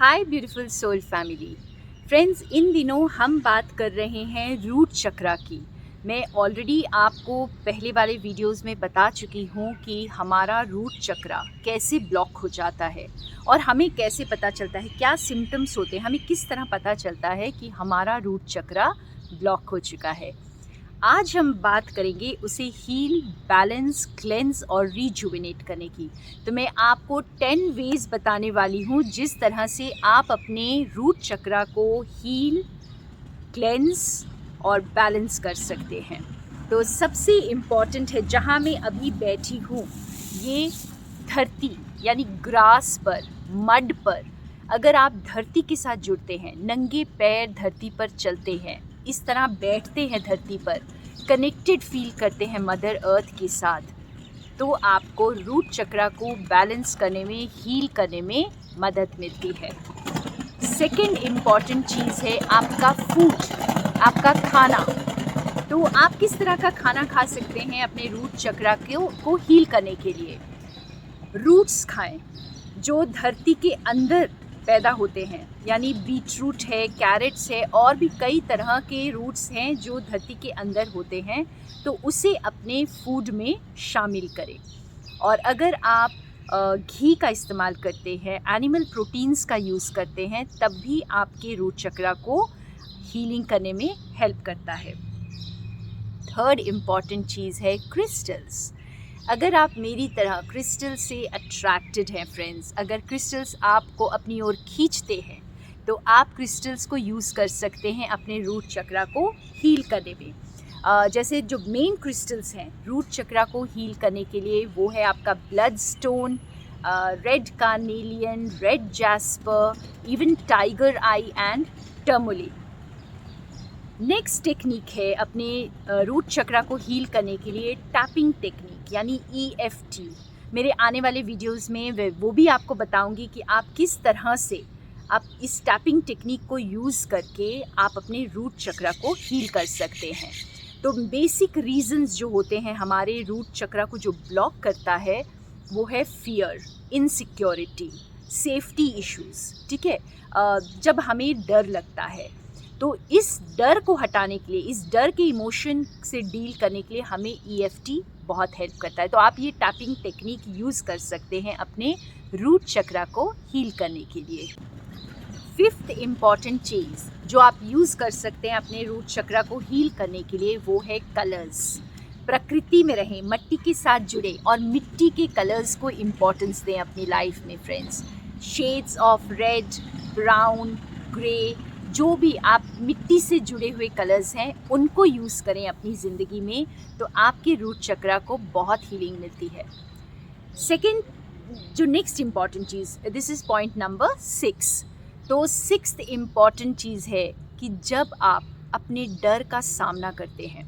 हाय beautiful soul family friends, इन दिनों हम बात कर रहे हैं रूट चक्रा की। मैं ऑलरेडी आपको पहले वाले वीडियोस में बता चुकी हूँ कि हमारा रूट चक्रा कैसे ब्लॉक हो जाता है और हमें कैसे पता चलता है, क्या सिम्टम्स होते हैं, हमें किस तरह पता चलता है कि हमारा रूट चक्रा ब्लॉक हो चुका है। आज हम बात करेंगे उसे हील, बैलेंस, क्लेंस और रिजुविनेट करने की। तो मैं आपको 10 वेज बताने वाली हूँ जिस तरह से आप अपने रूट चक्रा को हील, क्लेंस और बैलेंस कर सकते हैं। तो सबसे इम्पॉर्टेंट है, जहाँ मैं अभी बैठी हूँ, ये धरती यानी ग्रास पर, मड पर, अगर आप धरती के साथ जुड़ते हैं, नंगे पैर धरती पर चलते हैं, इस तरह बैठते हैं धरती पर, कनेक्टेड फील करते हैं मदर अर्थ के साथ, तो आपको रूट चक्रा को बैलेंस करने में, हील करने में मदद मिलती है। सेकंड इम्पॉर्टेंट चीज़ है आपका फूड, आपका खाना। तो आप किस तरह का खाना खा सकते हैं अपने रूट चक्रा को हील करने के लिए? रूट्स खाएं जो धरती के अंदर पैदा होते हैं, यानी बीट रूट है, कैरेट्स है, और भी कई तरह के रूट्स हैं जो धरती के अंदर होते हैं, तो उसे अपने फूड में शामिल करें। और अगर आप घी का इस्तेमाल करते हैं, एनिमल प्रोटीन्स का यूज़ करते हैं, तब भी आपके रूट चक्रा को हीलिंग करने में हेल्प करता है। थर्ड इम्पॉर्टेंट चीज़ है क्रिस्टल्स। अगर आप मेरी तरह क्रिस्टल से अट्रैक्टेड हैं फ्रेंड्स, अगर क्रिस्टल्स आपको अपनी ओर खींचते हैं, तो आप क्रिस्टल्स को यूज़ कर सकते हैं अपने रूट चक्रा को हील करने में। जैसे जो मेन क्रिस्टल्स हैं रूट चक्रा को हील करने के लिए, वो है आपका blood stone, red carnelian, red jasper, even tiger I and tourmaline. Next technique है अपने रूट चक्रा को हील करने के लिए टैपिंग टेक्निक, यानी EFT। मेरे आने वाले वीडियोस में वो भी आपको बताऊंगी कि आप किस तरह से आप इस टैपिंग टेक्निक को यूज़ करके आप अपने रूट चक्रा को हील कर सकते हैं। तो बेसिक रीजंस जो होते हैं हमारे रूट चक्रा को जो ब्लॉक करता है, वो है फियर, इनसिक्योरिटी, सेफ्टी इश्यूज़। ठीक है, जब हमें डर लगता है, तो इस डर को हटाने के लिए, इस डर के इमोशन से डील करने के लिए हमें EFT बहुत हेल्प करता है। तो आप ये टैपिंग टेक्निक यूज़ कर सकते हैं अपने रूट चक्रा को हील करने के लिए। फिफ्थ इम्पॉर्टेंट चीज़ जो आप यूज़ कर सकते हैं अपने रूट चक्रा को हील करने के लिए, वो है कलर्स। प्रकृति में रहें, मिट्टी के साथ जुड़े और मिट्टी के कलर्स को इम्पोर्टेंस दें अपनी लाइफ में friends. Shades of red, brown, grey, जो भी आप मिट्टी से जुड़े हुए कलर्स हैं, उनको यूज़ करें अपनी ज़िंदगी में, तो आपके रूट चक्रा को बहुत हीलिंग मिलती है। सेकंड, जो next important cheese, this is point number 6। तो सिक्स्थ इम्पॉर्टेंट चीज़ है कि जब आप अपने डर का सामना करते हैं,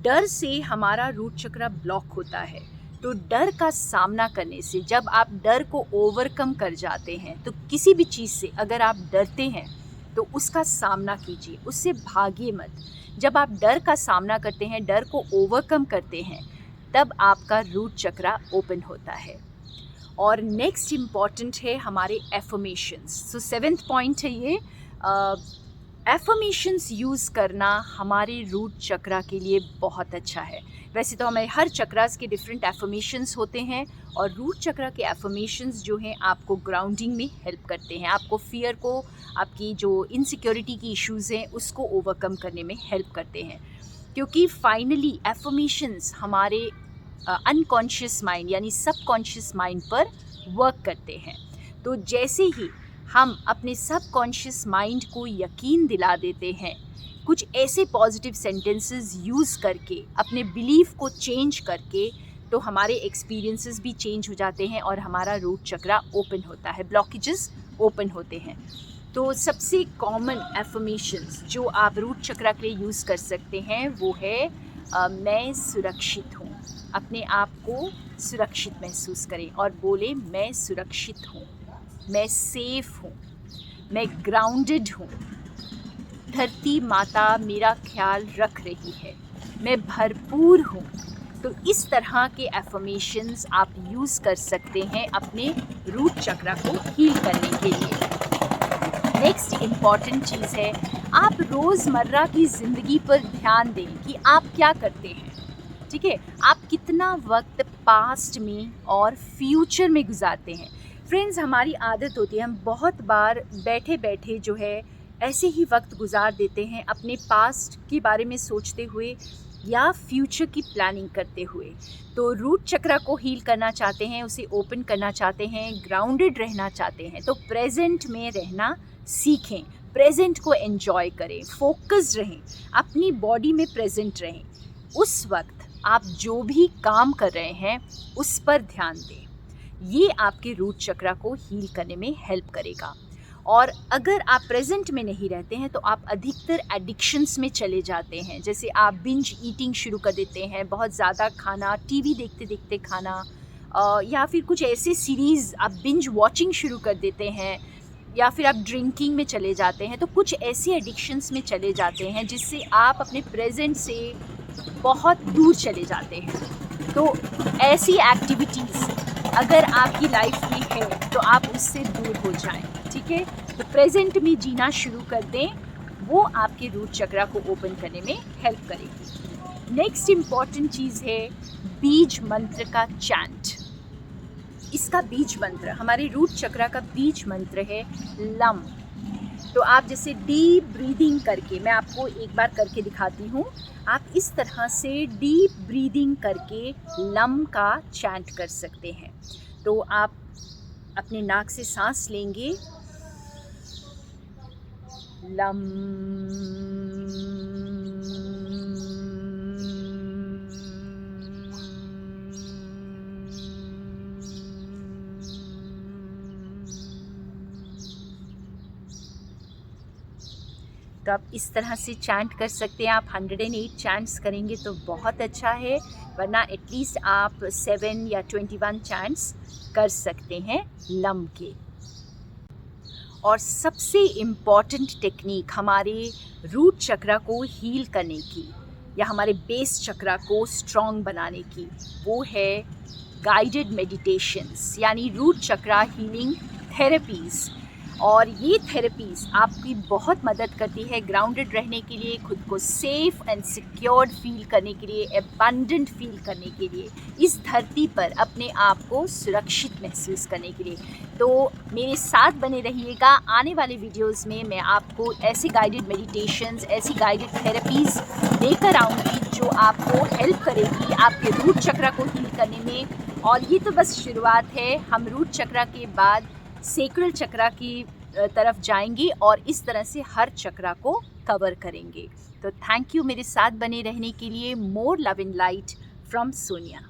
डर से हमारा रूट चक्रा ब्लॉक होता है, तो डर का सामना करने से, जब आप डर को ओवरकम कर जाते हैं, तो किसी भी चीज़ से अगर आप डरते हैं तो उसका सामना कीजिए, उससे भागिए मत। जब आप डर का सामना करते हैं, डर को ओवरकम करते हैं, तब आपका रूट चक्रा ओपन होता है। और नेक्स्ट इम्पॉर्टेंट है हमारे एफर्मेशंस। सो 7th पॉइंट है ये, एफर्मेशंस यूज़ करना हमारे रूट चक्रा के लिए बहुत अच्छा है। वैसे तो हमें हर चक्रास के डिफरेंट एफर्मेशंस होते हैं, और रूट चक्रा के एफर्मेशंस जो हैं आपको ग्राउंडिंग में हेल्प करते हैं, आपको फियर को, आपकी जो इनसिक्योरिटी की इश्यूज़ हैं, उसको ओवरकम करने में हेल्प करते हैं। क्योंकि फाइनली एफर्मेशंस हमारे अनकॉन्शियस माइंड यानी सबकॉन्शियस माइंड पर वर्क करते हैं। तो जैसे ही हम अपने सबकॉन्शियस माइंड को यकीन दिला देते हैं, कुछ ऐसे पॉजिटिव सेंटेंसेस यूज़ करके, अपने बिलीफ को चेंज करके, तो हमारे एक्सपीरियंसेस भी चेंज हो जाते हैं और हमारा रूट चक्रा ओपन होता है, ब्लॉकेजेस ओपन होते हैं। तो सबसे कॉमन एफर्मेशंस जो आप रूट चक्रा के लिए यूज़ कर सकते हैं, वो है मैं सुरक्षित हूँ। अपने आप को सुरक्षित महसूस करें और बोले, मैं सुरक्षित हूँ, मैं सेफ हूँ, मैं ग्राउंडेड हूँ, धरती माता मेरा ख्याल रख रही है, मैं भरपूर हूँ। तो इस तरह के एफर्मेशंस आप यूज़ कर सकते हैं अपने रूट चक्रा को हील करने के लिए। नेक्स्ट इम्पॉर्टेंट चीज़ है, आप रोज़मर्रा की ज़िंदगी पर ध्यान दें कि आप क्या करते हैं। ठीक है, आप कितना वक्त पास्ट में और फ्यूचर में गुजारते हैं। फ्रेंड्स, हमारी आदत होती है, हम बहुत बार बैठे बैठे जो है ऐसे ही वक्त गुजार देते हैं अपने पास्ट के बारे में सोचते हुए या फ्यूचर की प्लानिंग करते हुए। तो रूट चक्रा को हील करना चाहते हैं, उसे ओपन करना चाहते हैं, ग्राउंडेड रहना चाहते हैं, तो प्रेजेंट में रहना सीखें, प्रेजेंट को एंजॉय करें, फोकस्ड रहें, अपनी बॉडी में प्रेजेंट रहें। उस वक्त आप जो भी काम कर रहे हैं उस पर ध्यान दें। ये आपके रूट चक्रा को हील करने में हेल्प करेगा। और अगर आप प्रेजेंट में नहीं रहते हैं तो आप अधिकतर एडिक्शंस में चले जाते हैं। जैसे आप बिंज ईटिंग शुरू कर देते हैं, बहुत ज़्यादा खाना, टीवी देखते देखते खाना, या फिर कुछ ऐसे सीरीज़ आप बिंज वॉचिंग शुरू कर देते हैं, या फिर आप ड्रिंकिंग में चले जाते हैं। तो कुछ ऐसे एडिक्शंस में चले जाते हैं जिससे आप अपने प्रेजेंट से बहुत दूर चले जाते हैं। तो ऐसी एक्टिविटीज़ अगर आपकी लाइफ में है तो आप उससे दूर हो जाएं। ठीक है, तो प्रेजेंट में जीना शुरू कर दें, वो आपके रूट चक्रा को ओपन करने में हेल्प करेगी। नेक्स्ट इम्पॉर्टेंट चीज़ है बीज मंत्र का चैंट। इसका बीज मंत्र, हमारे रूट चक्रा का बीज मंत्र है लम। तो आप जैसे डीप ब्रीदिंग करके, मैं आपको एक बार करके दिखाती हूँ, आप इस तरह से डीप ब्रीदिंग करके लम का चैंट कर सकते हैं। तो आप अपने नाक से सांस लेंगे, लम, तो आप इस तरह से चैंट कर सकते हैं। आप 108 चैंट्स करेंगे तो बहुत अच्छा है, वरना एटलीस्ट आप 7 या 21 चैंट्स कर सकते हैं लम के। और सबसे इम्पॉर्टेंट टेक्निक हमारे रूट चक्रा को हील करने की या हमारे बेस चक्रा को स्ट्रॉन्ग बनाने की, वो है गाइडेड मेडिटेशंस, यानी रूट चक्रा हीलिंग थेरेपीज़। और ये थेरेपीज़ आपकी बहुत मदद करती है ग्राउंडेड रहने के लिए, खुद को सेफ एंड सिक्योर्ड फील करने के लिए, एबंडेंट फील करने के लिए, इस धरती पर अपने आप को सुरक्षित महसूस करने के लिए। तो मेरे साथ बने रहिएगा, आने वाले वीडियोस में मैं आपको ऐसे गाइडेड मेडिटेशंस, ऐसी गाइडेड थेरेपीज़ लेकर आऊँगी जो आपको हेल्प करेगी आपके रूट चक्रा को हील करने में। और ये तो बस शुरुआत है, हम रूट चक्रा के बाद सेक्रल चक्रा की तरफ जाएंगे और इस तरह से हर चक्रा को कवर करेंगे। तो थैंक यू मेरे साथ बने रहने के लिए। More love and light from Sonia.